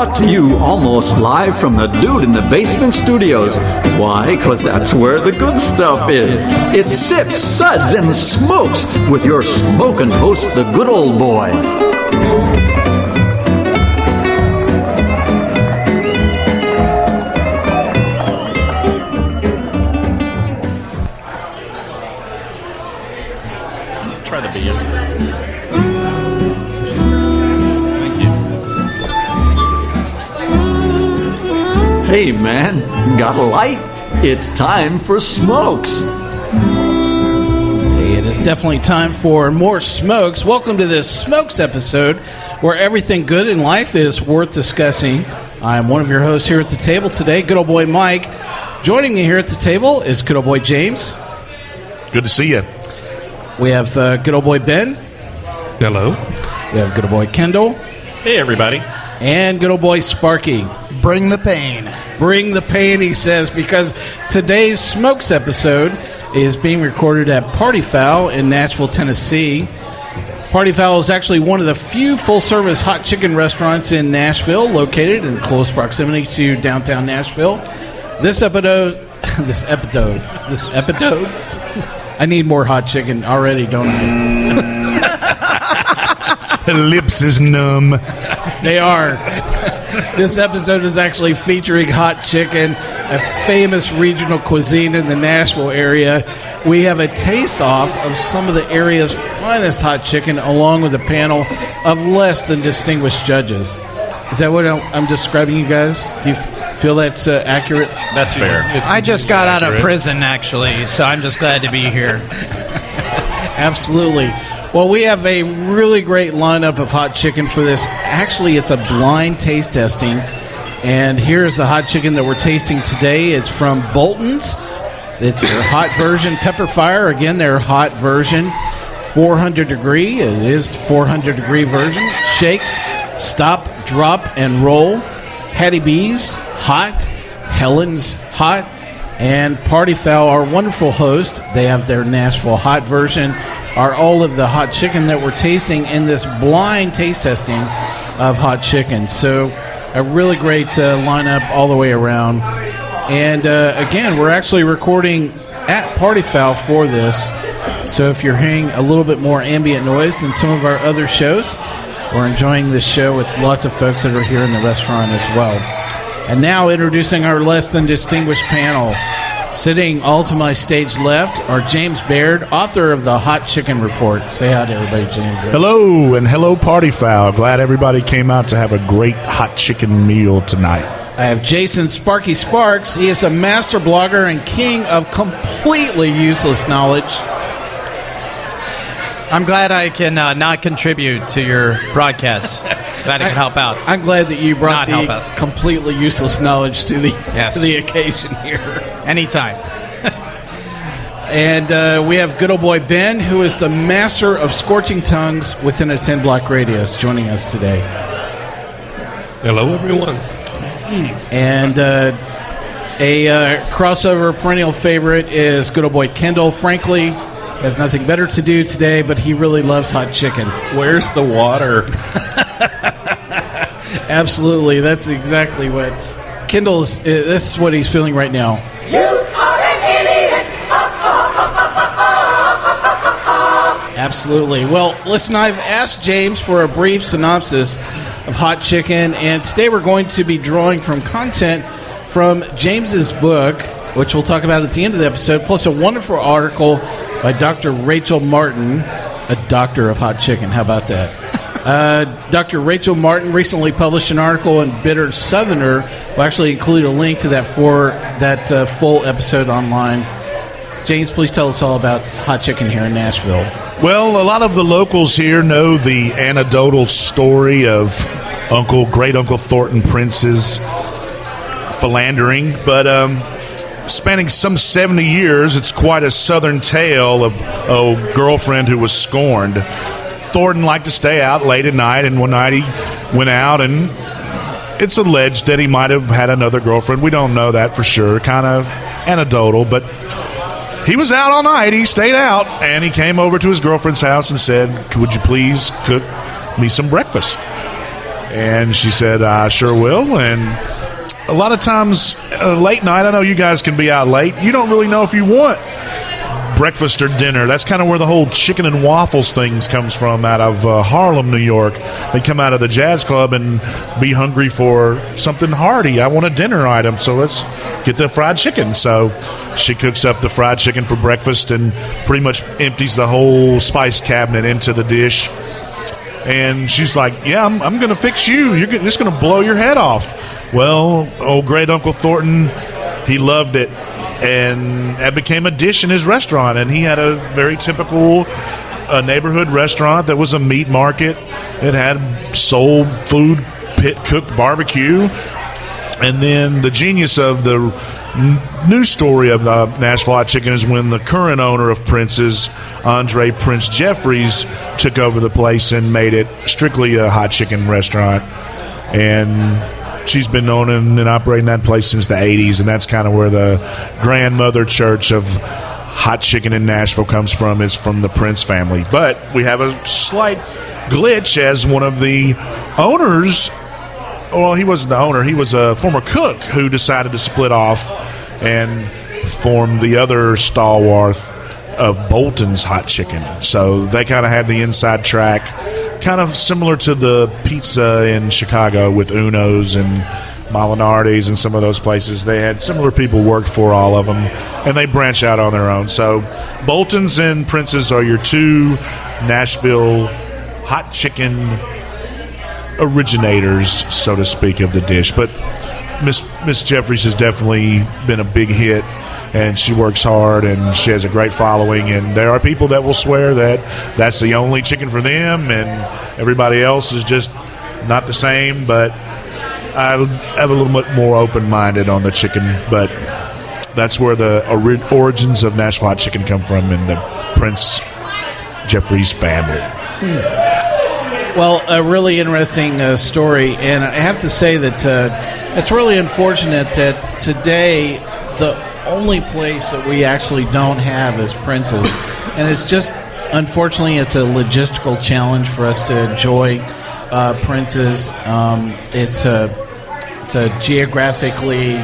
brought to you almost live from the Dude in the Basement Studios. Why? Because that's where the good stuff is. It's Sips, Suds, and Smokes with your smoking hosts, the good old boys. Try the beer. Hey man, got a light? It's time for Smokes. Hey, it is definitely time for more Smokes. Welcome to this Smokes episode where everything good in life is worth discussing. I'm one of your hosts here at the table today, good old boy Mike. Joining me here at the table is good old boy James. Good to see you. We have good old boy Ben. Hello. We have good old boy Kendall. Hey, everybody. And good old boy Sparky. Bring the pain. Bring the pain, he says, because today's Smokes episode is being recorded at Party Fowl in Nashville, Tennessee. Party Fowl is actually one of the few full-service hot chicken restaurants in Nashville, located in close proximity to downtown Nashville. This episode, I need more hot chicken already, don't I? Lips is numb. They are. This episode is actually featuring hot chicken, a famous regional cuisine in the Nashville area. We have a taste-off of some of the area's finest hot chicken, along with a panel of less than distinguished judges. Is that what I'm describing, you guys? Do you feel that's accurate? That's fair. I just got out of prison, actually, so I'm just glad to be here. Absolutely. Well, we have a really great lineup of hot chicken for this. Actually, it's a blind taste testing. And here's the hot chicken that we're tasting today. It's from Bolton's. It's their hot version, Pepper Fire. Again, their hot version, 400 degree. It is 400 degree version. Shakes, stop, drop, and roll. Hattie B's, hot. Helen's, hot. And Party Fowl, our wonderful host, they have their Nashville hot version, are all of the hot chicken that we're tasting in this blind taste testing of hot chicken. So a really great lineup all the way around. And again, we're actually recording at Party Fowl for this. So if you're hearing a little bit more ambient noise than some of our other shows, we're enjoying this show with lots of folks that are here in the restaurant as well. And now introducing our less than distinguished panel. Sitting all to my stage left are James Baird, author of the Hot Chicken Report. Say hi to everybody, James. Hello, and hello, Party Fowl. Glad everybody came out to have a great hot chicken meal tonight. I have Jason Sparky Sparks. He is a master blogger and king of completely useless knowledge. I'm glad I can not contribute to your broadcast. Glad I can help out. I'm glad that you brought Not the completely useless knowledge to the Yes. to the occasion here. Anytime. And we have good old boy Ben, who is the master of scorching tongues within a 10-block radius, joining us today. Hello, everyone. And a crossover perennial favorite is good old boy Kendall. Frankly, has nothing better to do today, but he really loves hot chicken. Where's the water? Absolutely, that's exactly what Kendall's. This is what he's feeling right now. You are an idiot! Absolutely. Well, listen, I've asked James for a brief synopsis of hot chicken, and today we're going to be drawing from content from James's book, which we'll talk about at the end of the episode, plus a wonderful article by Dr. Rachel Martin, a doctor of hot chicken. How about that? Dr. Rachel Martin recently published an article in Bitter Southerner. We'll actually include a link to that for that full episode online. James, please tell us all about hot chicken here in Nashville. Well, a lot of the locals here know the anecdotal story of Great Uncle Thornton Prince's philandering, but spanning some 70 years, it's quite a southern tale of a girlfriend who was scorned. Thornton liked to stay out late at night, and one night he went out, and it's alleged that he might have had another girlfriend. We don't know that for sure, kind of anecdotal, but he was out all night. He stayed out, and he came over to his girlfriend's house and said, "Would you please cook me some breakfast?" And she said, I sure will. And a lot of times, late night, I know you guys can be out late. You don't really know if you want breakfast or dinner. That's kind of where the whole chicken and waffles things comes from, out of Harlem, New York. They come out of the jazz club and be hungry for something hearty. I want a dinner item, so let's get the fried chicken. So she cooks up the fried chicken for breakfast and pretty much empties the whole spice cabinet into the dish. And she's like, yeah, I'm going to fix you. You're just going to blow your head off. Well, old great Uncle Thornton, he loved it. And that became a dish in his restaurant. And he had a very typical neighborhood restaurant that was a meat market. It had soul food, pit cooked barbecue. And then the genius of the news story of the Nashville Hot Chicken is when the current owner of Prince's, Andre Prince Jeffries, took over the place and made it strictly a hot chicken restaurant. And she's been owning and operating that place since the 80s, and that's kind of where the grandmother church of hot chicken in Nashville comes from, is from the Prince family. But we have a slight glitch, as one of the owners, well, he wasn't the owner, he was a former cook who decided to split off and form the other stalwart of Bolton's Hot Chicken. So they kind of had the inside track, kind of similar to the pizza in Chicago with Uno's and Molinardi's and some of those places. They had similar people worked for all of them, and they branch out on their own. So Bolton's and Prince's are your two Nashville hot chicken originators, so to speak, of the dish. But Miss Jeffries has definitely been a big hit, and she works hard, and she has a great following, and there are people that will swear that that's the only chicken for them, and everybody else is just not the same. But I have a little bit more open-minded on the chicken, but that's where the origins of Nashville Hot Chicken come from, in the Prince Jeffries family. Well, a really interesting story, and I have to say that it's really unfortunate that today the only place that we actually don't have is Prince's, and it's just, unfortunately, it's a logistical challenge for us to enjoy Prince's. It's a geographically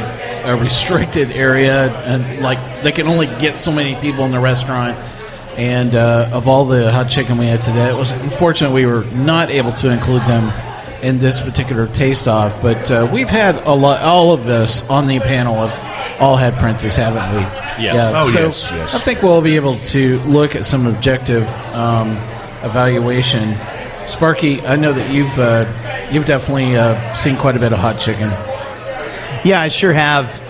restricted area, and like they can only get so many people in the restaurant. And of all the hot chicken we had today, it was unfortunate we were not able to include them in this particular taste-off. But we've had all of us on the panel have all had Prince's, haven't we? Yes. Yeah. Oh, So yes. I think we'll be able to look at some objective evaluation. Sparky, I know that you've definitely seen quite a bit of hot chicken. Yeah, I sure have.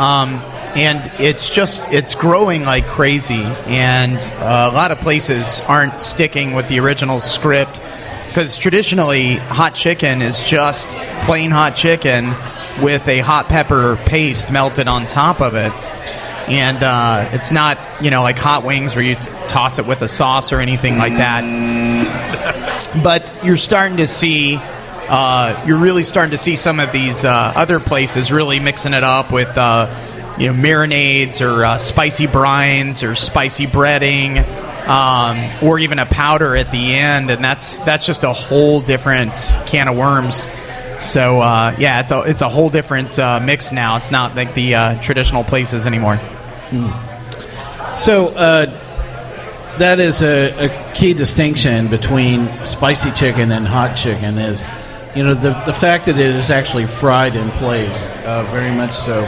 And it's growing like crazy. And a lot of places aren't sticking with the original script, because traditionally hot chicken is just plain hot chicken with a hot pepper paste melted on top of it. And it's not, like hot wings where you toss it with a sauce or anything like that. But you're starting to see, really starting to see some of these other places really mixing it up with, marinades or spicy brines or spicy breading, or even a powder at the end, and that's just a whole different can of worms. So it's a whole different mix now. It's not like the traditional places anymore. So that is a key distinction between spicy chicken and hot chicken, is the fact that it is actually fried in place, very much so.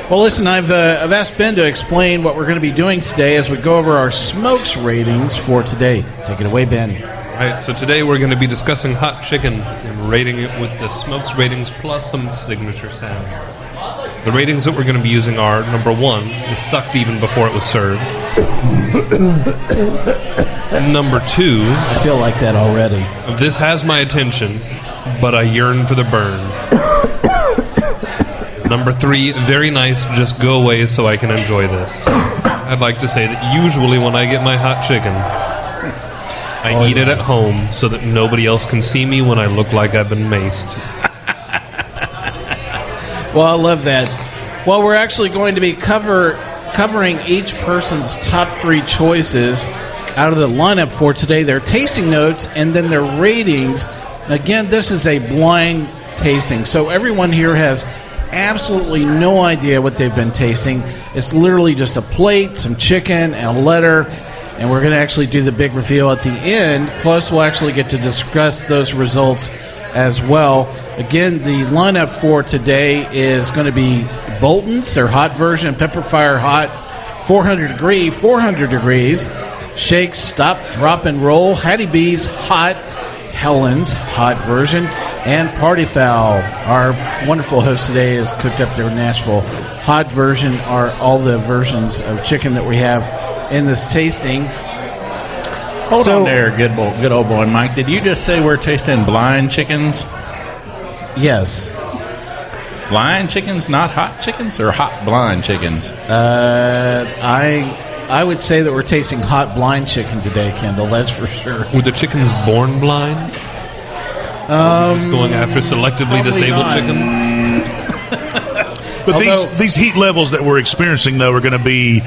Well, listen, I've asked Ben to explain what we're going to be doing today as we go over our smokes ratings for today. Take it away, Ben. All right, so today we're going to be discussing hot chicken and rating it with the smokes ratings plus some signature sounds. The ratings that we're going to be using are, number 1, it sucked even before it was served. Number 2, I feel like that already. this has my attention, but I yearn for the burn. Number 3, very nice, just go away so I can enjoy this. I'd like to say that usually when I get my hot chicken, I eat it at home so that nobody else can see me when I look like I've been maced. Well, I love that. Well, we're actually going to be covering each person's top 3 choices out of the lineup for today, their tasting notes, and then their ratings. Again, this is a blind tasting. So everyone here has absolutely no idea what they've been tasting. It's literally just a plate, some chicken, and a letter, and we're going to actually do the big reveal at the end. Plus, we'll actually get to discuss those results as well. Again, the lineup for today is going to be Bolton's, their hot version, Pepper Fire Hot, 400 degrees, Shake's Stop, Drop, and Roll, Hattie B's Hot, Helen's hot version, and Party Foul. Our wonderful host today has cooked up their Nashville hot version, are all the versions of chicken that we have in this tasting. Hold on there, good old boy Mike. Did you just say we're tasting blind chickens? Yes. Blind chickens, not hot chickens, or hot blind chickens? I would say that we're tasting hot blind chicken today, Kendall. That's for sure. Were the chickens born blind? Just going after selectively disabled not. chickens? But Although- these heat levels that we're experiencing, though, are going to be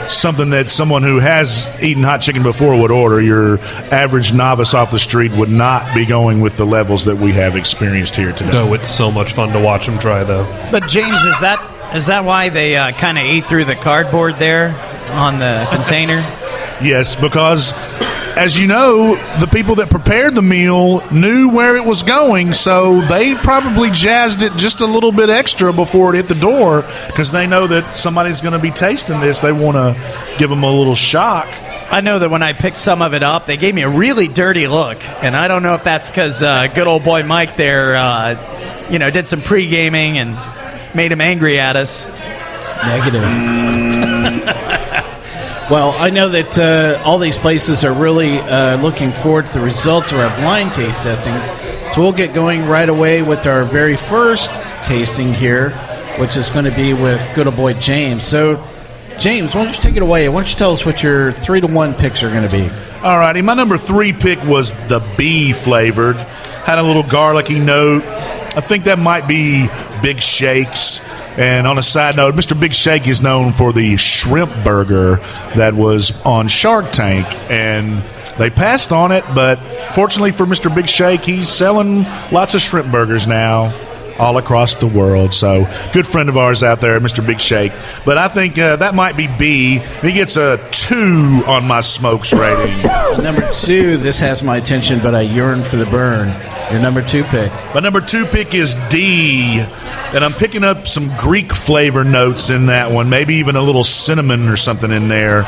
something that someone who has eaten hot chicken before would order. Your average novice off the street would not be going with the levels that we have experienced here today. No, it's so much fun to watch them try, though. But James, is that why they kind of ate through the cardboard there on the container? Yes, because, as you know, the people that prepared the meal knew where it was going, so they probably jazzed it just a little bit extra before it hit the door because they know that somebody's going to be tasting this. They want to give them a little shock. I know that when I picked some of it up, they gave me a really dirty look, and I don't know if that's because good old boy Mike there, did some pre-gaming and made him angry at us. Negative. Well, I know that all these places are really looking forward to the results of our blind taste testing. So we'll get going right away with our very first tasting here, which is going to be with good old boy James. So, James, why don't you take it away? Why don't you tell us what your 3-to-1 picks are going to be? All righty, my number 3 pick was the bee flavored. Had a little garlicky note. I think that might be Big Shake's. And on a side note, Mr. Big Shake is known for the shrimp burger that was on Shark Tank. And they passed on it, but fortunately for Mr. Big Shake, he's selling lots of shrimp burgers now all across the world. So, good friend of ours out there, Mr. Big Shake. But I think that might be B. He gets a 2 on my smokes rating. Number 2, this has my attention, but I yearn for the burn. Your number 2 pick. My number 2 pick is D, and I'm picking up some Greek flavor notes in that one, maybe even a little cinnamon or something in there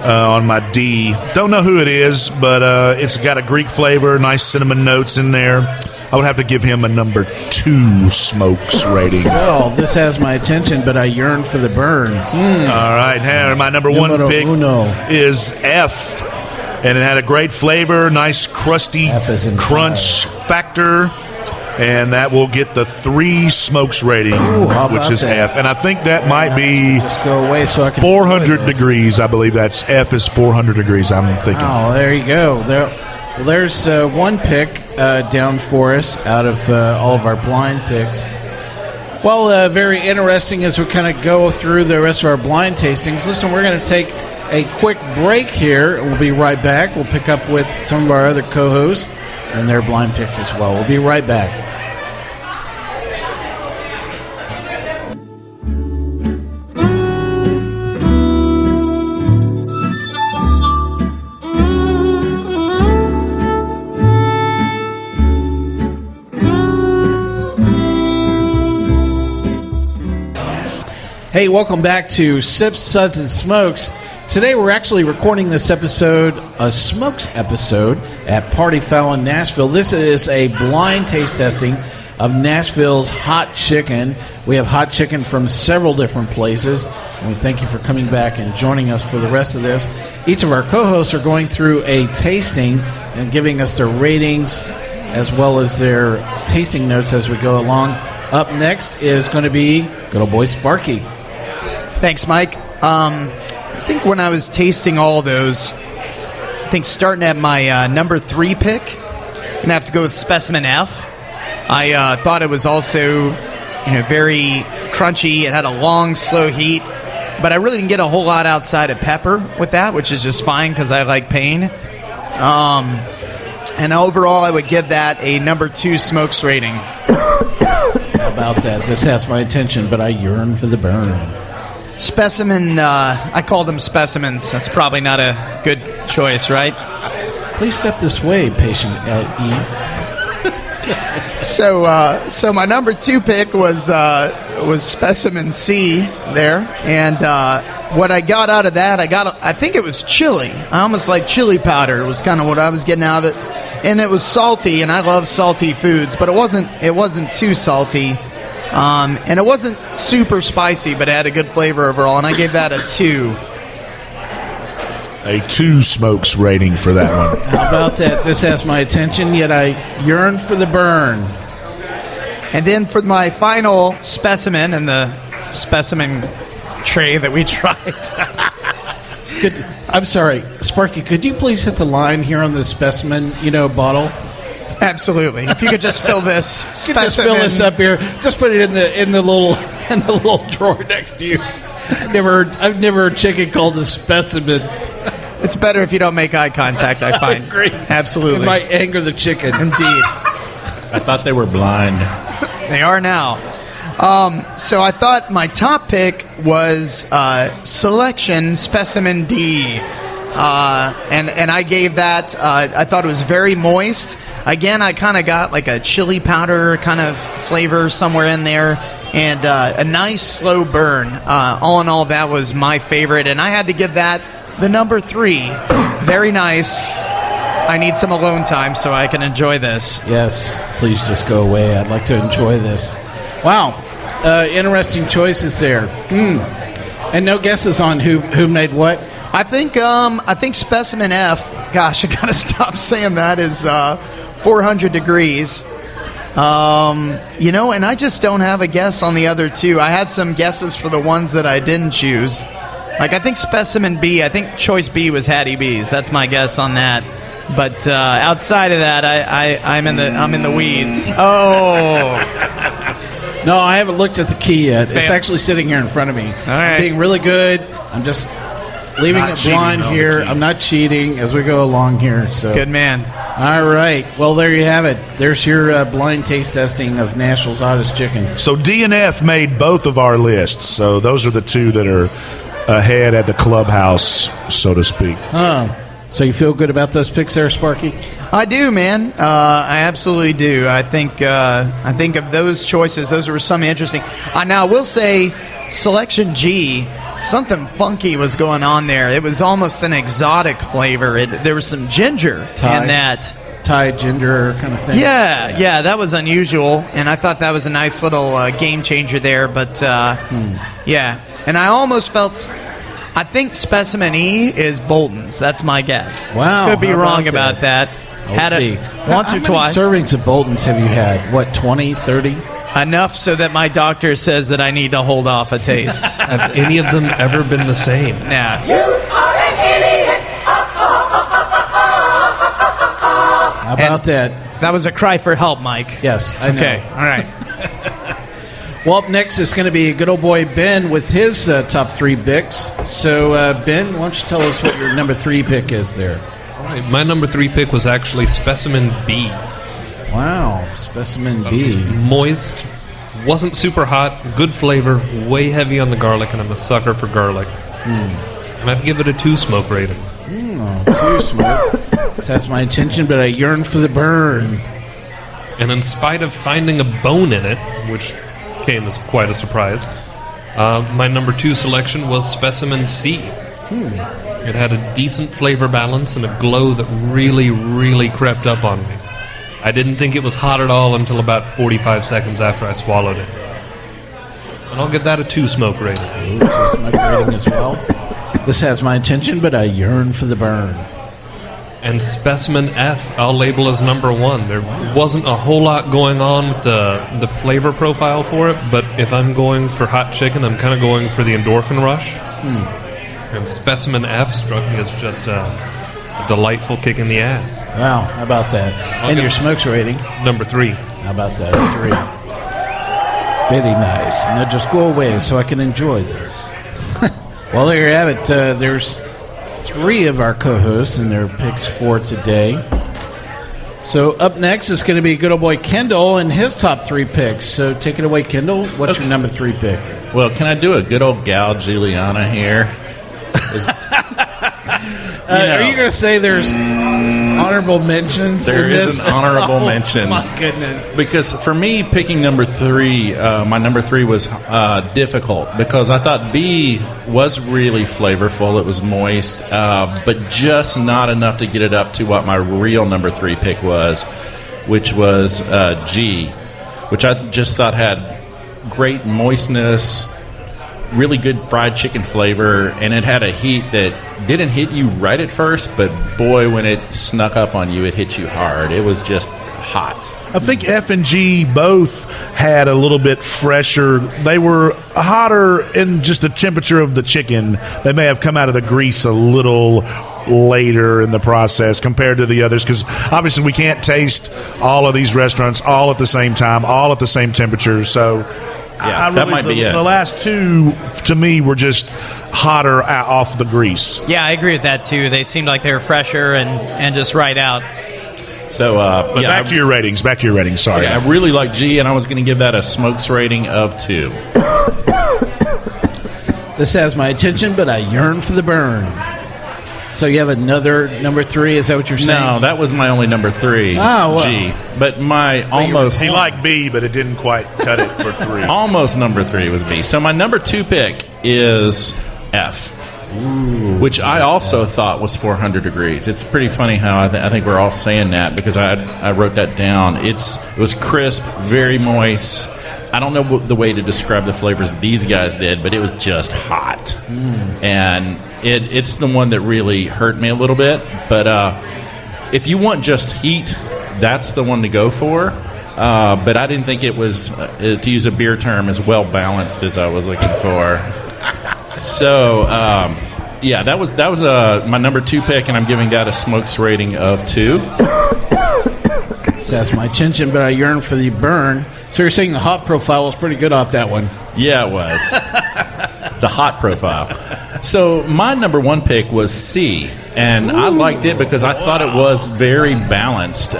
on my D. Don't know who it is, but it's got a Greek flavor, nice cinnamon notes in there. I would have to give him a number 2 smokes rating. Well, this has my attention, but I yearn for the burn. All right, here, my number 1 Numero pick uno. is F, and it had a great flavor, nice crusty F is in crunch factor, and that will get the 3 smokes rating, Ooh, how which about is that? F. And I think that might be Just go away so I can 400 enjoy this. degrees. I believe that's F is 400 degrees, I'm thinking. Oh, there you go. There's one pick down for us out of all of our blind picks. Well, very interesting as we kind of go through the rest of our blind tastings. Listen, we're going to take a quick break here. We'll be right back. We'll pick up with some of our other co-hosts and their blind picks as well. We'll be right back. Hey, welcome back to Sips, Suds, and Smokes. Today we're actually recording this episode, a Smokes episode, at Party Foul in Nashville. This is a blind taste testing of Nashville's hot chicken. We have hot chicken from several different places, and we thank you for coming back and joining us for the rest of this. Each of our co-hosts are going through a tasting and giving us their ratings as well as their tasting notes as we go along. Up next is going to be good old boy Sparky. Thanks, Mike. I think when I was tasting all those, I think starting at my number 3 pick, I'm going to have to go with Specimen F. I thought it was also very crunchy. It had a long, slow heat, but I really didn't get a whole lot outside of pepper with that, which is just fine because I like pain. And overall, I would give that a number 2 smokes rating. about that? This has my attention, but I yearn for the burn. Specimen, I called them specimens. That's probably not a good choice, right? Please step this way, patient E. So my number 2 pick was specimen C there, and what I got out of that, I think it was chili. I almost like chili powder. It was kind of what I was getting out of it, and it was salty, and I love salty foods, but it wasn't too salty, and it wasn't super spicy, but it had a good flavor overall, and I gave that a 2. A 2 smokes rating for that one. How about that? This has my attention, yet I yearn for the burn. And then for my final specimen in the specimen tray that we tried. I'm sorry, Sparky, could you please hit the line here on the specimen, bottle? Absolutely. If you could just fill this specimen. Just fill this up here. Just put it in the little drawer next to you. I've never heard chicken called a specimen. It's better if you don't make eye contact, I find. I agree. Absolutely. It might anger the chicken. Indeed. I thought they were blind. They are now. So I thought my top pick was Selection Specimen D. And I gave that, I thought it was very moist. Again, I kind of got like a chili powder kind of flavor somewhere in there. And a nice slow burn. All in all, that was my favorite. And I had to give that the number 3. Very nice. I need some alone time so I can enjoy this. Yes, please just go away. I'd like to enjoy this. Wow, interesting choices there. And no guesses on who made what? I think Specimen F. Gosh, I gotta stop saying that is 400 degrees. And I just don't have a guess on the other 2. I had some guesses for the ones that I didn't choose. Like I think Specimen B. I think choice B was Hattie B's. That's my guess on that. But outside of that, I'm in the weeds. Oh, no, I haven't looked at the key yet. Fail. It's actually sitting here in front of me. All right. I'm being really good. I'm just leaving Not it cheating blind on the here. key. I'm not cheating as we go along here. So good man. All right. Well, there you have it. There's your blind taste testing of Nashville's hottest chicken. So D and F made both of our lists. So those are the 2 that are ahead at the clubhouse, so to speak. So you feel good about those picks there, Sparky? I do, man. I absolutely do. I think of those choices. Those were some interesting. Now, I will say, Selection G, something funky was going on there. It was almost an exotic flavor. There was some ginger in that. Thai ginger kind of thing. Yeah, that was unusual, and I thought that was a nice little game changer there. But yeah, and I almost felt. I think Specimen E is Bolton's. That's my guess. Wow, could be how wrong about about that. Had see. it once How or many twice. servings of Bolton's have you had? What, 20, 30? Enough so that my doctor says that I need to hold off a taste. Have any of them ever been the same? Nah. You are an idiot. How about that? That was a cry for help, Mike. Yes, I know. Okay, all right. Well, up next is going to be good old boy Ben with his top 3 picks. So, Ben, why don't you tell us what your number 3 pick is there? All right, my number 3 pick was actually Specimen B. Wow, Specimen It was B. moist, wasn't super hot, good flavor, way heavy on the garlic, and I'm a sucker for garlic. I might give it a 2 smoke rating. 2 smoke. This has my attention, but I yearn for the burn. And in spite of finding a bone in it, which came as quite a surprise, my number 2 selection was Specimen C. It had a decent flavor balance and a glow that really, really crept up on me. I didn't think it was hot at all until about 45 seconds after I swallowed it. And I'll give that a 2 smoke rating. Ooh, 2 smoke rating as well. This has my attention, but I yearn for the burn. And Specimen F, I'll label as number 1. There wasn't a whole lot going on with the flavor profile for it, but if I'm going for hot chicken, I'm kind of going for the endorphin rush. And Specimen F struck me as just a delightful kick in the ass. Wow, how about that? And give your smokes rating? Number 3. How about that? 3. Very nice. Now just go away so I can enjoy this. Well, there you have it. There's 3 of our co-hosts and their picks for today. So up next is going to be good old boy Kendall and his top 3 picks. So take it away, Kendall. What's your number 3 pick? Well, can I do a good old gal Juliana here? Are you going to say there's honorable mentions? There in is this? an honorable mention. My goodness. Because for me, picking number 3, my number 3 was difficult because I thought B was really flavorful. It was moist, but just not enough to get it up to what my real number 3 pick was, which was G, which I just thought had great moistness, really good fried chicken flavor, and it had a heat that didn't hit you right at first, but boy, when it snuck up on you, it hit you hard. It was just hot. I think F and G both had a little bit fresher. They were hotter in just the temperature of the chicken. They may have come out of the grease a little later in the process compared to the others, because obviously we can't taste all of these restaurants all at the same time, all at the same temperature. So Yeah, that might be it. The last 2, to me, were just hotter off the grease. Yeah, I agree with that too. They seemed like they were fresher and just right out. So, But back to your ratings. Sorry. I really like G, and I was going to give that a smokes rating of 2. This has my attention, but I yearn for the burn. So you have another number 3? Is that what you're saying? No, that was my only number 3. Oh, well. G. But my almost He liked B, but it didn't quite cut it for 3. almost number 3 was B. So my number 2 pick is F, which I also thought was 400 degrees. It's pretty funny how I think we're all saying that because I wrote that down. It was crisp, very moist. I don't know the way to describe the flavors these guys did, but it was just hot. And it's the one that really hurt me a little bit. But if you want just heat, that's the one to go for. But I didn't think it was, to use a beer term, as well balanced as I was looking for. So, yeah, that was my number 2 pick, and I'm giving that a smokes rating of 2. This has my attention, but I yearn for the burn. So you're saying the hot profile was pretty good off that one? Yeah, it was. The hot profile. So my number 1 pick was C, and I liked it because I thought it was very balanced.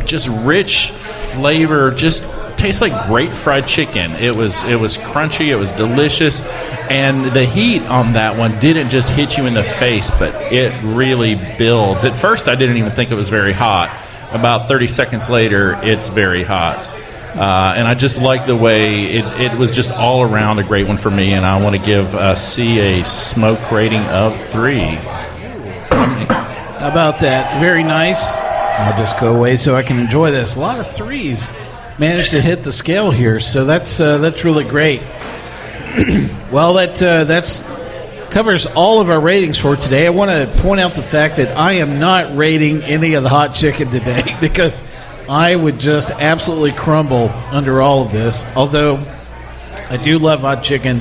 Just rich flavor, just tastes like great fried chicken. It was crunchy, it was delicious, and the heat on that one didn't just hit you in the face, but it really builds. At first, I didn't even think it was very hot. About 30 seconds later, it's very hot. And I just like the way it was just all around a great one for me, and I want to give C a smoke rating of 3. How about that? Very nice. I'll just go away so I can enjoy this. A lot of 3s managed to hit the scale here, so that's really great. Well, that's covers all of our ratings for today. I want to point out the fact that I am not rating any of the hot chicken today because I would just absolutely crumble under all of this. Although I do love hot chicken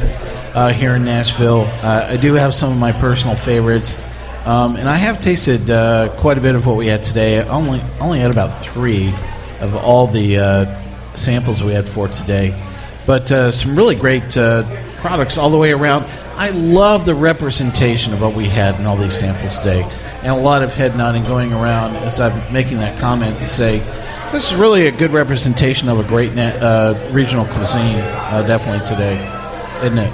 here in Nashville. I do have some of my personal favorites. And I have tasted quite a bit of what we had today. I only had about 3 of all the samples we had for today. But some really great products all the way around. I love the representation of what we had in all these samples today. And a lot of head nodding going around as I'm making that comment to say, this is really a good representation of a great regional cuisine, definitely today, isn't it?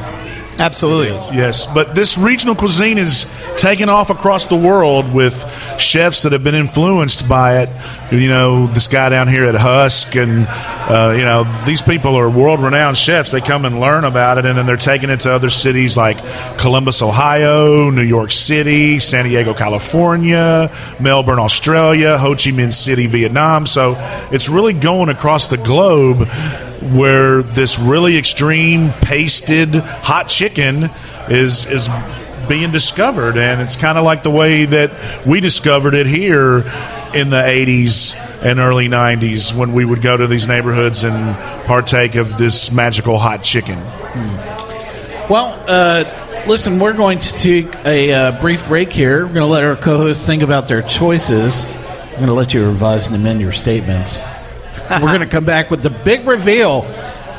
Absolutely. Yes, but this regional cuisine is taking off across the world with chefs that have been influenced by it. You know, this guy down here at Husk, and these people are world-renowned chefs. They come and learn about it, and then they're taking it to other cities like Columbus, Ohio, New York City, San Diego, California, Melbourne, Australia, Ho Chi Minh City, Vietnam. So it's really going across the globe, where this really extreme pasted hot chicken is being discovered. And it's kind of like the way that we discovered it here in the 80s and early 90s when we would go to these neighborhoods and partake of this magical hot chicken. Well, listen, we're going to take a brief break here. We're going to let our co-hosts think about their choices. I'm going to let you revise and amend your statements. We're going to come back with the big reveal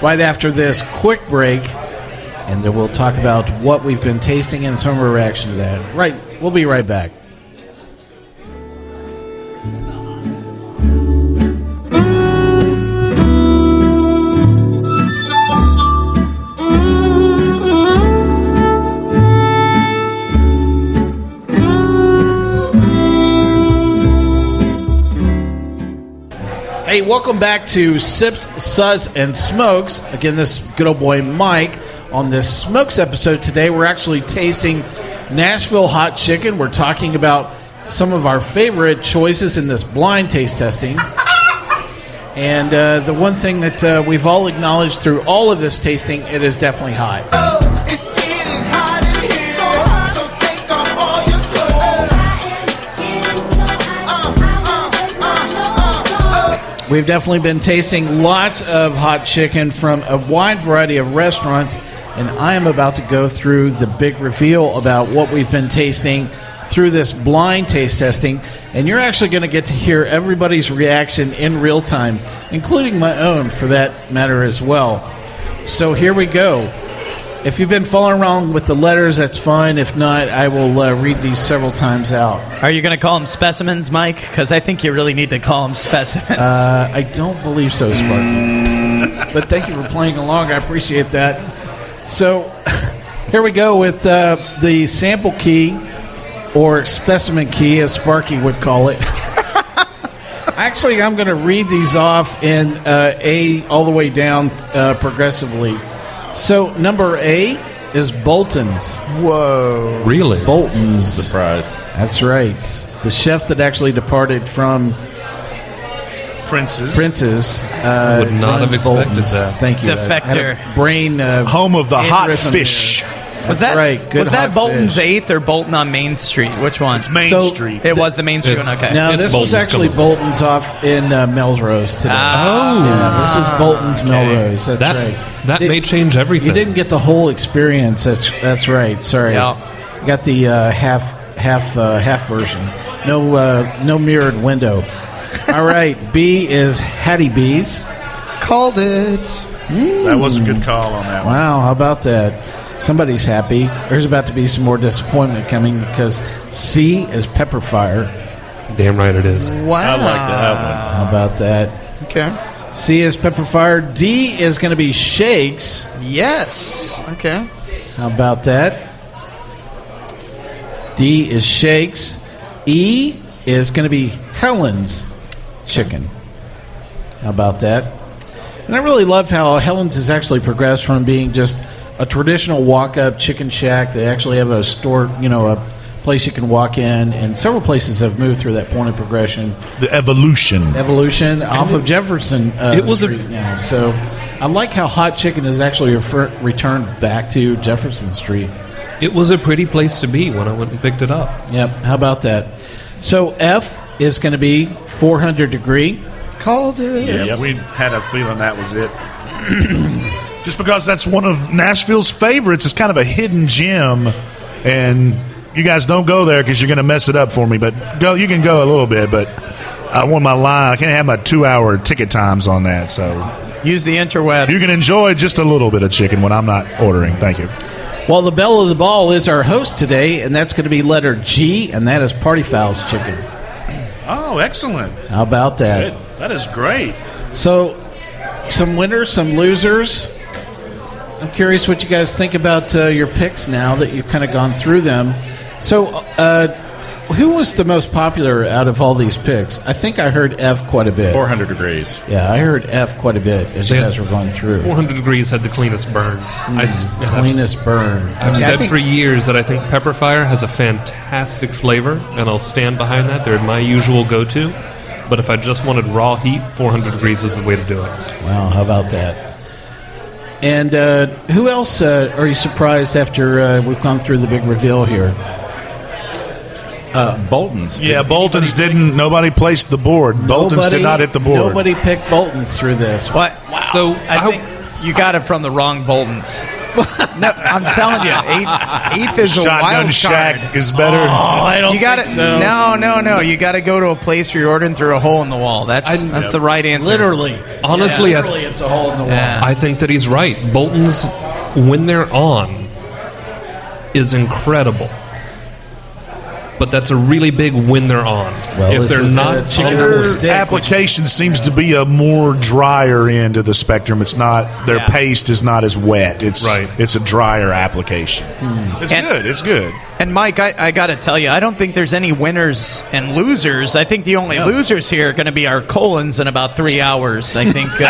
right after this quick break, and then we'll talk about what we've been tasting and some of our reaction to that. Right, we'll be right back. Hey, welcome back to Sips, Suds, and Smokes. Again, this good old boy Mike. On this Smokes episode today, we're actually tasting Nashville hot chicken. We're talking about some of our favorite choices in this blind taste testing. And the one thing that we've all acknowledged through all of this tasting, it is definitely hot. We've definitely been tasting lots of hot chicken from a wide variety of restaurants, and I am about to go through the big reveal about what we've been tasting through this blind taste testing, and you're actually going to get to hear everybody's reaction in real time, including my own for that matter as well. So here we go. If you've been following around with the letters, that's fine. If not, I will read these several times out. Are you going to call them specimens, Mike? Because I think you really need to call them specimens. I don't believe so, Sparky. But thank you for playing along. I appreciate that. So here we go with the sample key, or specimen key, as Sparky would call it. Actually, I'm going to read these off in A all the way down progressively. So number A is Bolton's. Whoa. Really? Bolton's. Surprised. That's right. The chef that actually departed from Prince's. Would not have runs expected Bolton's. that. Thank you. I Defector. had a brain Home of the hot aneurysm fish. there. Was That's that right? Good was that hot Bolton's fish. 8th or Bolton on Main Street? Which one? It's Main So- Street. It was the Main Street one. Okay. No, It's this was Bolton's actually coming. Bolton's off in Melrose today. Yeah, this was Bolton's Melrose. That's right. That may change everything. You didn't get the whole experience. That's right. Sorry. Yeah. You got the half version. No mirrored window. All right. B is Hattie B's. Called it. That was a good call on that one. Wow, how about that? Somebody's happy. There's about to be some more disappointment coming because C is Pepper Fire. Damn right it is. Wow. I like that How about that? Okay. C is Pepper Fire. D is going to be Shakes. Yes. Okay. How about that? D is Shakes. E is going to be Helen's Chicken. How about that? And I really love how Helen's has actually progressed from being just a traditional walk-up chicken shack. They actually have a store, a place you can walk in, and several places have moved through that point of progression. The evolution. Evolution off of Jefferson it was Street now. So I like how hot chicken is actually returned back to Jefferson Street. It was a pretty place to be when I went and picked it up. Yep, how about that? So F is going to be 400 degree. Called it. Yeah, we had a feeling that was it. Just because that's one of Nashville's favorites. It's kind of a hidden gem, and you guys don't go there because you're going to mess it up for me. But go, you can go a little bit, but I want my line. I can't have my 2-hour ticket times on that. So Use the interwebs. you can enjoy just a little bit of chicken when I'm not ordering. Thank you. Well, the belle of the ball is our host today, and that's going to be letter G, and that is Party Fowl's Chicken. Oh, excellent. How about that? That is great. So, some winners, some losers. I'm curious what you guys think about your picks now that you've kind of gone through them. So, who was the most popular out of all these picks? I think I heard F quite a bit. 400 degrees. Yeah, I heard F quite a bit as you guys were going through. 400 degrees had the cleanest burn. Cleanest burn. I've said for years that I think Pepper Fire has a fantastic flavor, and I'll stand behind that. They're my usual go-to. But if I just wanted raw heat, 400 degrees is the way to do it. Wow, how about that? And who else are you surprised after we've gone through the big reveal here? Bolton's. Yeah, Bolton's didn't. Nobody placed the board. Bolton's did not hit the board. Nobody picked Bolton's through this. What? Wow. So I think you got it from the wrong Boltons. No, I'm telling you, eighth is a Shotgun wild Shack card. is better. I don't You got to No. You got to go to a place where you're ordering through a hole in the wall. That's the right answer. Literally. Honestly, Yeah, literally, it's a hole in the wall. Yeah. I think that he's right. Bolton's, when they're on, is incredible. but that's a really big when they're on. Well, if this they're was, not chicken under- on the stick, application seems to be a more drier end of the spectrum. It's not their paste is not as wet. It's Right. It's a drier application. It's good. It's good. And Mike, I got to tell you, I don't think there's any winners and losers. I think the only losers here are going to be our colons in about 3 hours. I think. You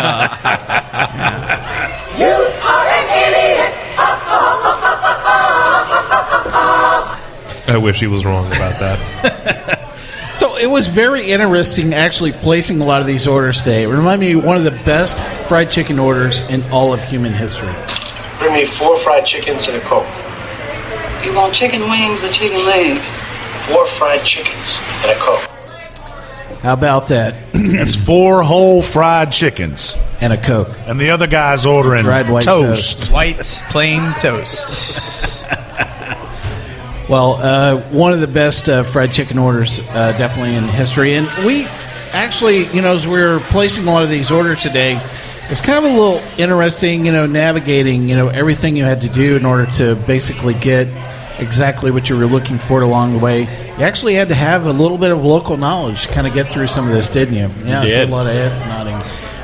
are an idiot. I wish he was wrong about that. So it was very interesting actually placing a lot of these orders today. It reminded me of one of the best fried chicken orders in all of human history. Bring me 4 fried chickens and a Coke. You want chicken wings or chicken legs? 4 fried chickens and a Coke. How about that? That's 4 whole fried chickens. And a Coke. And the other guy's ordering Dried white toast. White plain toast. Well, one of the best fried chicken orders definitely in history. And we actually, as we were placing a lot of these orders today, it's kind of a little interesting, navigating, everything you had to do in order to basically get exactly what you were looking for along the way. You actually had to have a little bit of local knowledge to kind of get through some of this, didn't you? Yeah, I see a lot of heads nodding.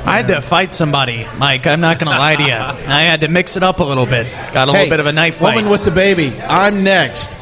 I had to fight somebody, Mike. I'm not going to lie to you. I had to mix it up a little bit. Got a little bit of a knife fight. Woman with the baby. I'm next.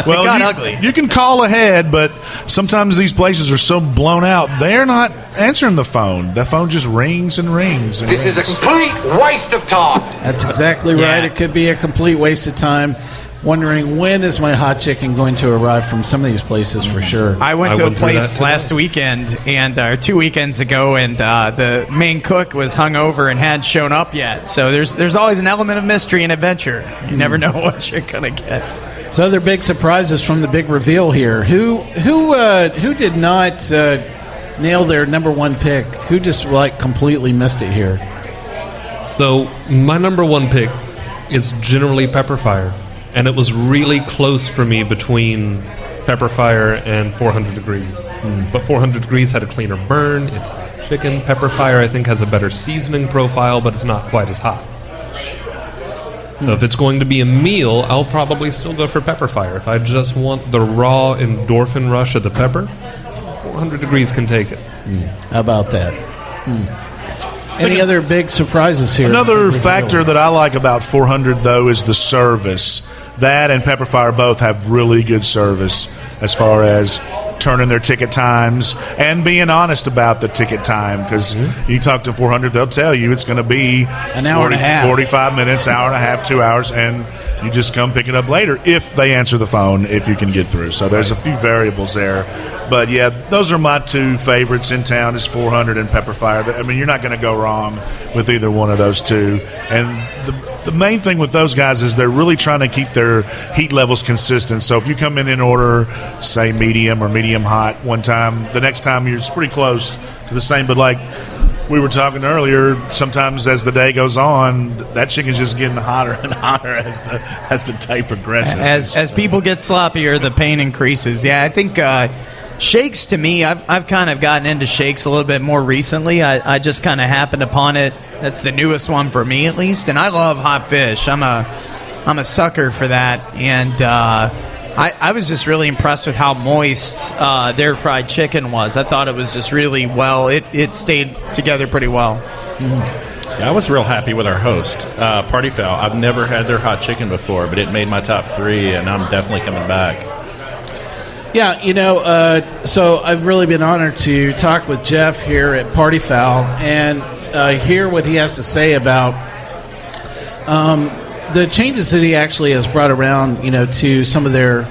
Well, got ugly. You can call ahead, but sometimes these places are so blown out, they're not answering the phone. The phone just rings and rings. And This is a complete waste of time. That's exactly right. It could be a complete waste of time. Wondering when is my hot chicken going to arrive from some of these places for sure. I went to a went through place that last weekend or 2 weekends ago, and the main cook was hungover and hadn't shown up yet. So there's always an element of mystery and adventure. You never know what you're gonna get. So other big surprises from the big reveal here. Who did not nail their number one pick? Who just completely missed it here? So my number one pick is generally Pepper Fire, and it was really close for me between Pepper Fire and 400 Degrees. But 400 Degrees had a cleaner burn. It's hot chicken. Pepper Fire, I think, has a better seasoning profile, but it's not quite as hot. So if it's going to be a meal, I'll probably still go for Pepper Fire. If I just want the raw endorphin rush of the pepper, 400 Degrees can take it. How about that? Any other big surprises here? Another factor that I like about 400, though, is the service. That and Pepper Fire both have really good service as far as turning their ticket times and being honest about the ticket time, because you talk to 400, they'll tell you it's going to be an hour and a half, 45 minutes, hour and a half, 2 hours, and you just come pick it up later if they answer the phone, if you can get through. So there's a few variables there. But yeah, those are my 2 favorites in town, is 400 and Pepper Fire. I mean, you're not going to go wrong with either one of those 2. And the main thing with those guys is they're really trying to keep their heat levels consistent. So if you come in and order, say, medium or medium hot one time, the next time it's pretty close to the same. But like we were talking earlier, sometimes as the day goes on, that chicken's just getting hotter and hotter as the day progresses. As people get sloppier, the pain increases. Yeah, I think shakes, to me, I've kind of gotten into shakes a little bit more recently. I just kind of happened upon it. That's the newest one for me, at least. And I love hot fish. I'm a sucker for that. And I was just really impressed with how moist their fried chicken was. I thought it was just really well. It stayed together pretty well. Yeah, I was real happy with our host, Party Fowl. I've never had their hot chicken before, but it made my top 3, and I'm definitely coming back. Yeah, so I've really been honored to talk with Jeff here at Party Fowl and hear what he has to say about the changes that he actually has brought around, to some of their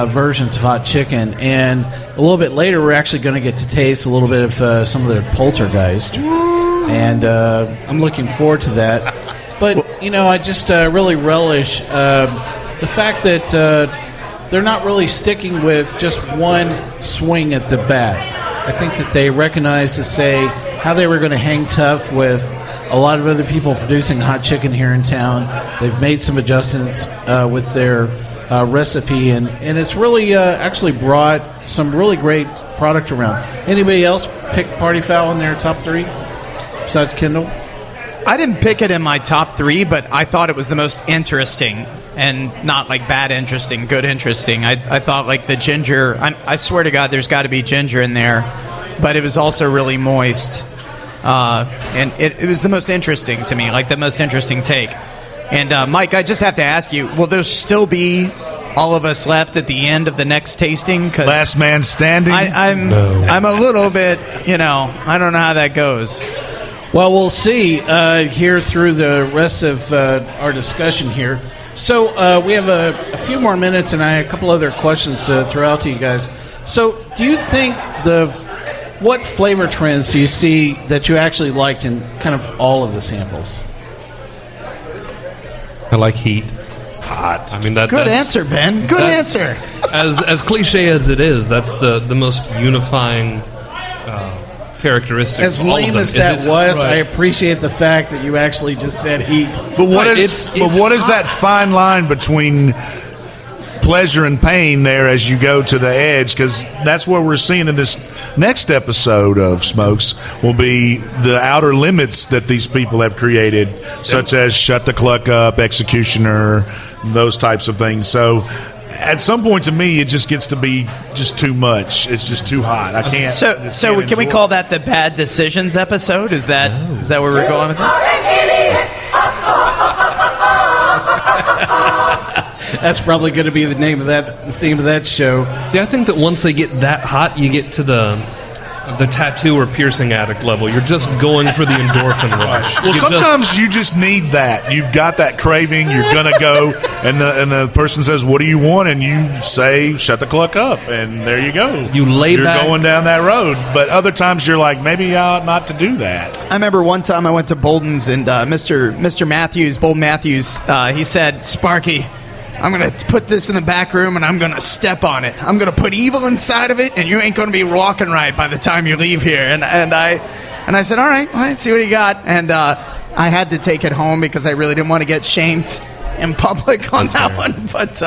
versions of hot chicken. And a little bit later, we're actually going to get to taste a little bit of some of their poltergeist. And I'm looking forward to that. But, I just really relish the fact that they're not really sticking with just one swing at the bat. I think that they recognize to say how they were going to hang tough with a lot of other people producing hot chicken here in town. They've made some adjustments with their recipe, and it's really actually brought some really great product around. Anybody else pick Party Fowl in their top 3 besides Kendall? I didn't pick it in my top 3, but I thought it was the most interesting. and not like bad interesting, good interesting. I thought like the ginger, I swear to God there's got to be ginger in there, but it was also really moist. And it was the most interesting to me, like the most interesting take. And Mike, I just have to ask you, will there still be all of us left at the end of the next tasting? 'Cause last man standing? I'm a little bit, I don't know how that goes. Well, we'll see here through the rest of our discussion here. So we have a few more minutes, and I have a couple other questions to throw out to you guys. So do you think what flavor trends do you see that you actually liked in kind of all of the samples? I like heat. Hot. I mean, that's answer, Ben. Good answer. As cliche as it is, that's the most unifying characteristic. As of all of lame them. as that It's- was, right. I appreciate the fact that you actually just said heat. But what Right, is it's what is that fine line between pleasure and pain there as you go to the edge? Because that's what we're seeing in this next episode of Smokes will be the outer limits that these people have created, such as Shut the Cluck Up, Executioner, those types of things. So at some point, to me, it just gets to be just too much. It's just too hot. I can't. So can we call that the bad decisions episode? Is that where we're going with that? That's probably going to be the theme of that show. See, I think that once they get that hot, you get to the tattoo or piercing addict level. You're just going for the endorphin rush. Well, sometimes you just need that. You've got that craving. You're gonna go, and the person says, "What do you want?" And you say, "Shut the cluck up," and there you go. You're back. Going down that road. But other times you're like, maybe I ought not to do that. I remember one time I went to Bolden's, and Mr. Matthews, Bolden Matthews, he said, "Sparky, I'm going to put this in the back room, and I'm going to step on it. I'm going to put evil inside of it, and you ain't going to be walking right by the time you leave here." And I said, all right, let's see what you got. And I had to take it home because I really didn't want to get shamed in public on that one. But,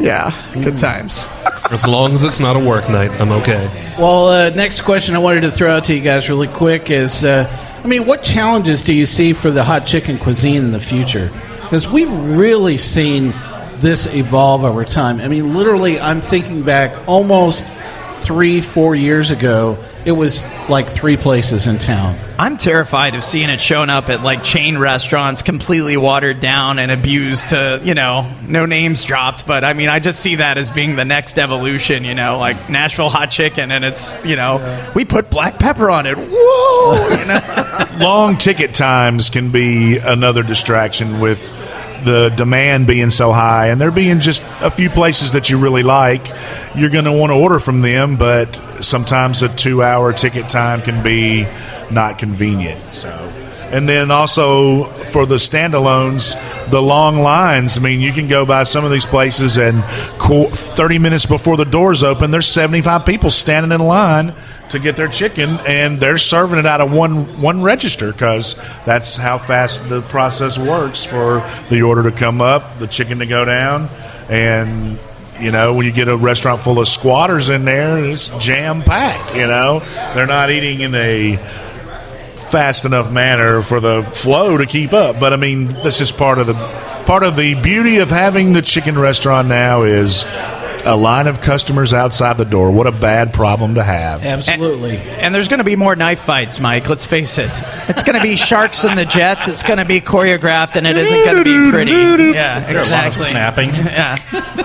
yeah, good times. As long as it's not a work night, I'm okay. Well, next question I wanted to throw out to you guys really quick is, what challenges do you see for the hot chicken cuisine in the future? Because we've really seen this evolve over time. I mean, literally, I'm thinking back almost 3-4 years ago, it was like 3 places in town. I'm terrified of seeing it showing up at like chain restaurants, completely watered down and abused to, no names dropped. But I mean, I just see that as being the next evolution, like Nashville hot chicken. And it's, we put black pepper on it. Whoa! Long ticket times can be another distraction with the demand being so high, and there being just a few places that you really like. You're going to want to order from them, but sometimes a 2-hour ticket time can be not convenient. So, and then also for the standalones, the long lines. I mean, you can go by some of these places, and 30 minutes before the doors open, there's 75 people standing in line to get their chicken, and they're serving it out of one register because that's how fast the process works for the order to come up, the chicken to go down. And when you get a restaurant full of squatters in there, it's jam-packed. They're not eating in a fast enough manner for the flow to keep up. But I mean, that's just part of the beauty of having the chicken restaurant now is a line of customers outside the door. What a bad problem to have. Absolutely. And there's going to be more knife fights, Mike. Let's face it. It's going to be sharks and the jets. It's going to be choreographed, and it isn't going to be pretty. Yeah, exactly. Snapping. Yeah,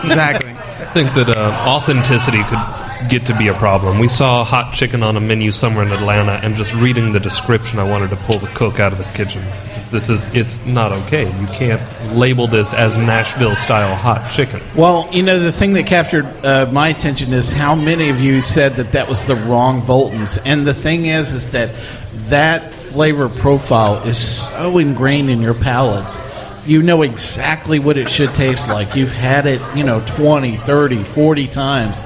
exactly. I think that authenticity could get to be a problem. We saw hot chicken on a menu somewhere in Atlanta, and just reading the description, I wanted to pull the cook out of the kitchen. It's not okay. You can't label this as Nashville-style hot chicken. Well, the thing that captured my attention is how many of you said that was the wrong Bolton's. And the thing is that flavor profile is so ingrained in your palates. You know exactly what it should taste like. You've had it, 20, 30, 40 times.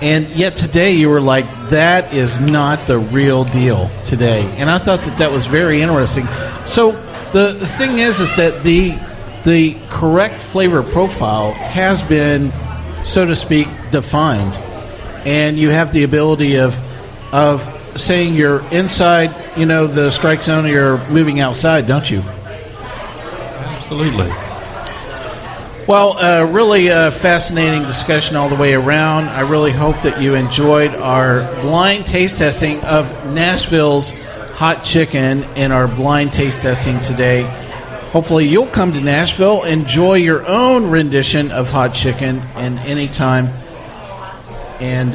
And yet today you were like, that is not the real deal today. And I thought that was very interesting. So the thing is that the correct flavor profile has been, so to speak, defined. And you have the ability of saying you're inside, the strike zone, or you're moving outside, don't you? Absolutely. Well, really fascinating discussion all the way around. I really hope that you enjoyed our blind taste testing of Nashville's hot chicken in our blind taste testing today. Hopefully you'll come to Nashville, enjoy your own rendition of hot chicken in any time, and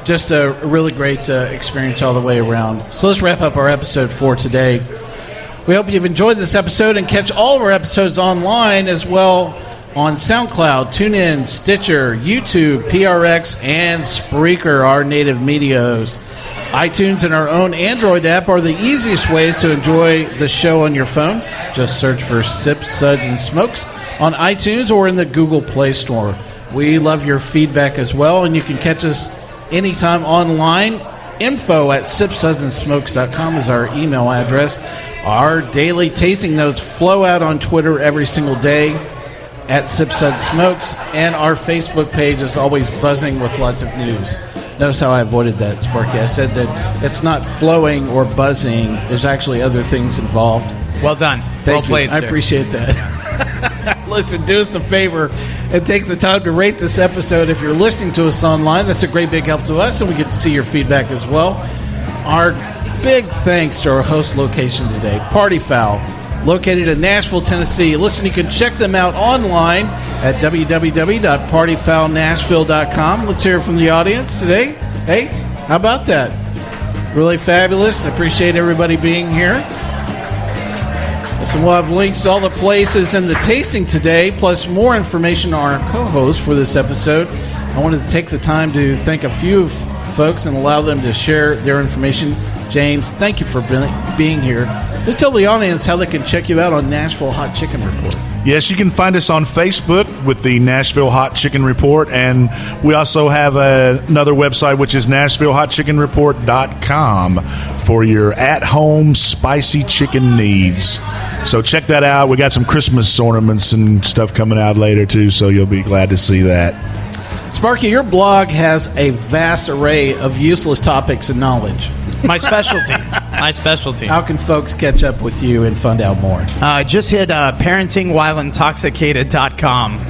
just a really great experience all the way around. So let's wrap up our episode for today. We hope you've enjoyed this episode and catch all of our episodes online as well on SoundCloud, TuneIn, Stitcher, YouTube, PRX, and Spreaker, our native media host. iTunes and our own Android app are the easiest ways to enjoy the show on your phone. Just search for Sips, Suds, and Smokes on iTunes or in the Google Play Store. We love your feedback as well, and you can catch us anytime online. info@sipsudsandsmokes.com is our email address. Our daily tasting notes flow out on Twitter every single day at Sips, Suds, Smokes, and our Facebook page is always buzzing with lots of news. Notice how I avoided that, Sparky. I said that it's not flowing or buzzing. There's actually other things involved. Well done. Thank well played, you. sir. I appreciate that. Listen, do us a favor and take the time to rate this episode. If you're listening to us online, that's a great big help to us, and we get to see your feedback as well. Our big thanks to our host location today, Party Foul, located in Nashville, Tennessee. Listen, you can check them out online at www.partyfoulnashville.com. Let's hear from the audience today. Hey, how about that? Really fabulous. I appreciate everybody being here. Listen, we'll have links to all the places in the tasting today, plus more information on our co-hosts for this episode. I wanted to take the time to thank a few folks and allow them to share their information. James, thank you for being here. Let's tell the audience how they can check you out on Nashville Hot Chicken Report. Yes, you can find us on Facebook with the Nashville Hot Chicken Report, and we also have another website, which is NashvilleHotChickenReport.com for your at-home spicy chicken needs. So check that out. We got some Christmas ornaments and stuff coming out later, too, so you'll be glad to see that. Sparky, your blog has a vast array of useless topics and knowledge. My specialty. My specialty. How can folks catch up with you and find out more? Just hit parentingwhileintoxicated.com.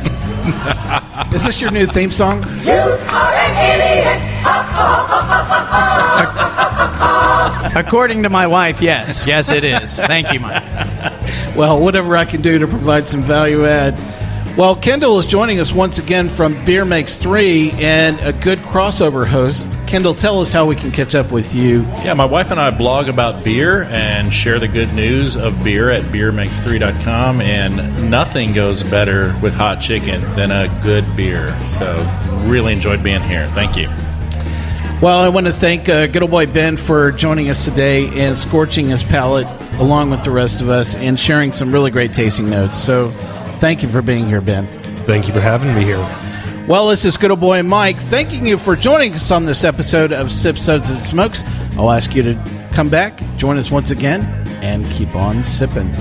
Is this your new theme song? You are an idiot. According to my wife, yes. Yes, it is. Thank you, Mike. Well, whatever I can do to provide some value add. Well, Kendall is joining us once again from Beer Makes 3 and a good crossover host. Kendall, tell us how we can catch up with you. Yeah, my wife and I blog about beer and share the good news of beer at beermakes3.com, and nothing goes better with hot chicken than a good beer. So really enjoyed being here. Thank you. Well, I want to thank good old boy Ben for joining us today and scorching his palate along with the rest of us and sharing some really great tasting notes. So thank you for being here, Ben. Thank you for having me here. Well, this is good old boy Mike thanking you for joining us on this episode of Sips, Suds, and Smokes. I'll ask you to come back, join us once again, and keep on sipping.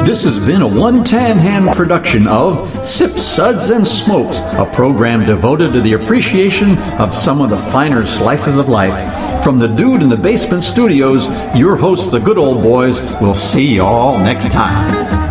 This has been a One Tan Hand production of Sips, Suds, and Smokes, a program devoted to the appreciation of some of the finer slices of life. From the Dude in the Basement Studios, your hosts, the Good Old Boys, will see you all next time.